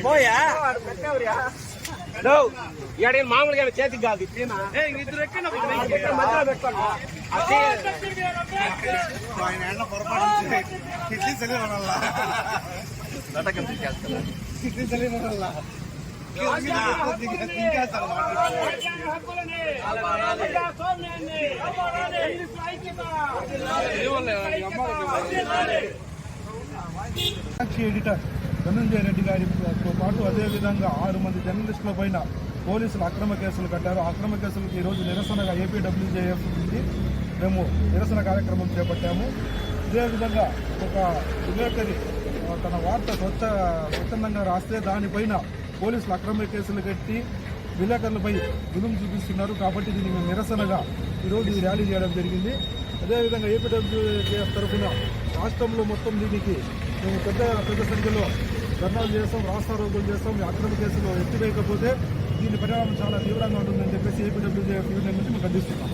పోయా ఇక్కడ మామూలుగా చేతికి కాదు ఇద్దరు ఎక్కిన మధ్యలో పెట్టుకోండి ఎడిటర్ ధనంజయ రెడ్డి గారితో పాటు అదేవిధంగా 6 మంది జర్నలిస్టుల పైన పోలీసులు అక్రమ కేసులు కట్టారు. అక్రమ కేసులకు ఈరోజు నిరసనగా ఏపీడబ్ల్యూజేఎఫ్ నుండి మేము నిరసన కార్యక్రమం చేపట్టాము. ఇదేవిధంగా ఒక విలేకరి తన వార్త స్వచ్ఛందంగా రాస్తే దానిపైన పోలీసులు అక్రమ కేసులు కట్టి విలేకరులపై జులుం చూపిస్తున్నారు. కాబట్టి దీన్ని మేము నిరసనగా ఈరోజు ఈ ర్యాలీ చేయడం జరిగింది. అదేవిధంగా ఏపీడబ్ల్యూజేఎఫ్ తరఫున రాష్ట్రంలో మొత్తం దీనికి మేము పెద్ద సంఖ్యలో ధర్నాలు చేస్తాం, రాస్తారోకోలు చేస్తాం. అక్రమ కేసులు ఎత్తివేయకపోతే దీని పరిణామం చాలా తీవ్రంగా ఉంటుందని చెప్పేసి ఏపీడబ్ల్యూజేఎఫ్ యూనియన్ నుంచి మేము ఖండిస్తున్నాం.